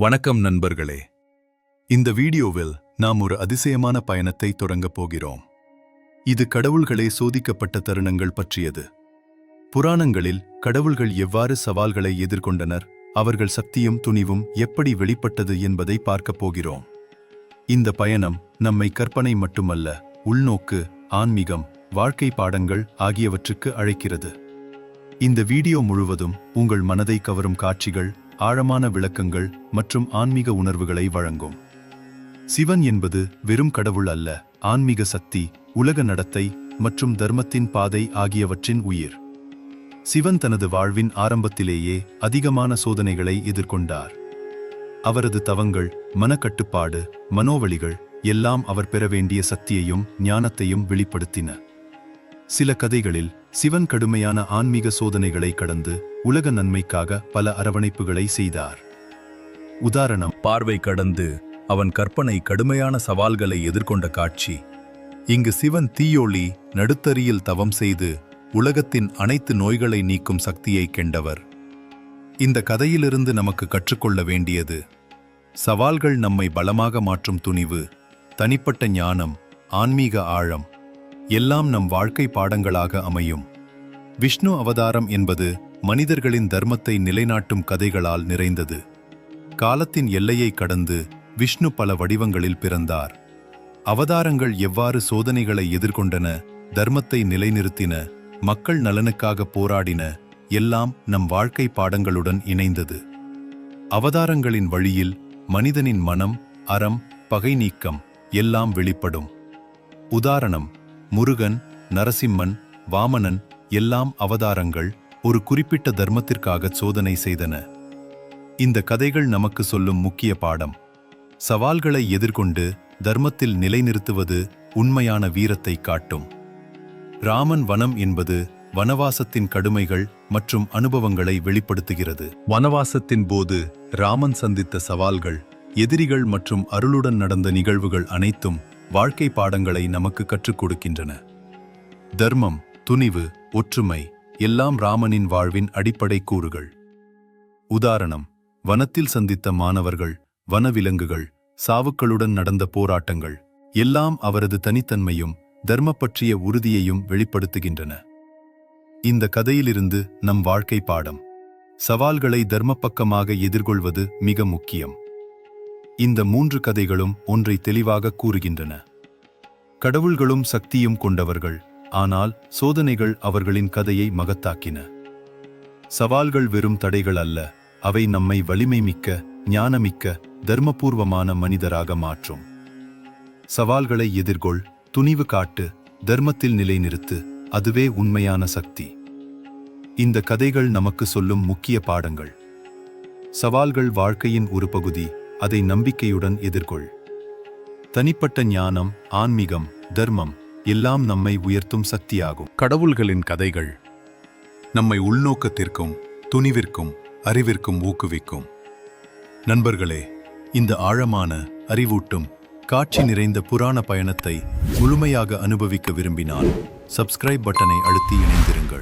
வணக்கம் நண்பர்களே. இந்த வீடியோவில் நாம் ஒரு அதிசயமான பயணத்தை தொடங்கப் போகிறோம். இது கடவுள்களே சோதிக்கப்பட்ட தருணங்கள் பற்றியது. புராணங்களில் கடவுள்கள் எவ்வாறு சவால்களை எதிர்கொண்டனர், அவர்கள் சக்தியும் துணிவும் எப்படி வெளிப்பட்டது என்பதை பார்க்கப் போகிறோம். இந்த பயணம் நம்மை கற்பனை மட்டுமல்ல, உள்நோக்கு, ஆன்மீகம், வாழ்க்கை பாடங்கள் ஆகியவற்றுக்கு அழைக்கிறது. இந்த வீடியோ முழுவதும் உங்கள் மனதை கவரும் காட்சிகள், ஆழமான விளக்கங்கள் மற்றும் ஆன்மீக உணர்வுகளை வழங்கும். சிவன் என்பது வெறும் கடவுள் அல்ல, ஆன்மீக சக்தி, உலக நடத்தை மற்றும் தர்மத்தின் பாதை ஆகியவற்றின் உயிர். சிவன் தனது வாழ்வின் ஆரம்பத்திலேயே அதிகமான சோதனைகளை எதிர்கொண்டார். அவரது தவங்கள், மனக்கட்டுப்பாடு, மனோவலிகள் எல்லாம் அவர் பெற வேண்டிய சக்தியையும் ஞானத்தையும் வெளிப்படுத்தின. சில கதைகளில் சிவன் கடுமையான ஆன்மீக சோதனைகளை கடந்து உலக நன்மைக்காக பல அரவணைப்புகளை செய்தார். உதாரணம், பார்வை கடந்து அவன் கற்பனை கடுமையான சவால்களை எதிர்கொண்ட காட்சி. இங்கு சிவன் தீயொளி நடுத்தரியில் தவம் செய்து உலகத்தின் அனைத்து நோய்களை நீக்கும் சக்தியை கெண்டவர். இந்த கதையிலிருந்து நமக்கு கற்றுக்கொள்ள வேண்டியது: சவால்கள் நம்மை பலமாக மாற்றும் துணிவு, தனிப்பட்ட ஞானம், ஆன்மீக ஆழம் எல்லாம் நம் வாழ்க்கை பாடங்களாக அமையும். விஷ்ணு அவதாரம் என்பது மனிதர்களின் தர்மத்தை நிலைநாட்டும் கதைகளால் நிறைந்தது. காலத்தின் எல்லையை கடந்து விஷ்ணு பல வடிவங்களில் பிறந்தார். அவதாரங்கள் எவ்வாறு சோதனைகளை எதிர்கொண்டன, தர்மத்தை நிலைநிறுத்தின, மக்கள் நலனுக்காக போராடின, எல்லாம் நம் வாழ்க்கை பாடங்களுடன் இணைந்தது. அவதாரங்களின் வழியில் மனிதனின் மனம், அறம், பகை நீக்கம் எல்லாம் வெளிப்படும். உதாரணம், முருகன், நரசிம்மன், வாமனன் எல்லாம் அவதாரங்கள் ஒரு குறிப்பிட்ட தர்மத்திற்காக சோதனை செய்தன. இந்த கதைகள் நமக்கு சொல்லும் முக்கிய பாடம்: சவால்களை எதிர்கொண்டு தர்மத்தில் நிலைநிறுத்துவது உண்மையான வீரத்தை காட்டும். ராமன் வனம் என்பது வனவாசத்தின் கடுமைகள் மற்றும் அனுபவங்களை வெளிப்படுத்துகிறது. வனவாசத்தின் போது ராமன் சந்தித்த சவால்கள், எதிரிகள் மற்றும் அருளுடன் நடந்த நிகழ்வுகள் அனைத்தும் வாழ்க்கை பாடங்களை நமக்கு கற்றுக் கொடுக்கின்றன. தர்மம், துணிவு, ஒற்றுமை எல்லாம் ராமனின் வாழ்வின் அடிப்படை கூறுகள். உதாரணம், வனத்தில் சந்தித்த மாணவர்கள், வனவிலங்குகள், சாவுக்களுடன் நடந்த போராட்டங்கள் எல்லாம் அவரது தனித்தன்மையும் தர்ம பற்றிய உறுதியையும் வெளிப்படுத்துகின்றன. இந்த கதையிலிருந்து நம் வாழ்க்கை பாடம்: சவால்களை தர்மப்பக்கமாக எதிர்கொள்வது மிக முக்கியம். இந்த 3 கதைகளும் ஒன்றை தெளிவாக கூறுகின்றன: கடவுள்களும் சக்தியும் கொண்டவர்கள், ஆனால் சோதனைகள் அவர்களின் கதையை மகத்தாக்கின. சவால்கள் வெறும் தடைகள் அல்ல, அவை நம்மை வலிமை மிக்க, ஞானமிக்க, தர்மபூர்வமான மனிதராக மாற்றும். சவால்களை எதிர்கொள், துணிவு காட்டு, தர்மத்தில் நிலைநிறுத்து, அதுவே உண்மையான சக்தி. இந்த கதைகள் நமக்கு சொல்லும் முக்கிய பாடங்கள்: சவால்கள் வாழ்க்கையின் ஒரு பகுதி, அதை நம்பிக்கையுடன் எதிர்கொள். தனிப்பட்ட ஞானம், ஆன்மீகம், தர்மம் எல்லாம் நம்மை உயர்த்தும் சக்தியாகும். கடவுள்களின் கதைகள் நம்மை உள்நோக்கத்திற்கும் துணிவிற்கும் அறிவிற்கும் ஊக்குவிக்கும். நண்பர்களே, இந்த ஆழமான, அறிவூட்டும், காட்சி நிறைந்த புராண பயணத்தை முழுமையாக அனுபவிக்க விரும்பினால் சப்ஸ்கிரைப் பட்டனை அழுத்தி இணைந்திருங்கள்.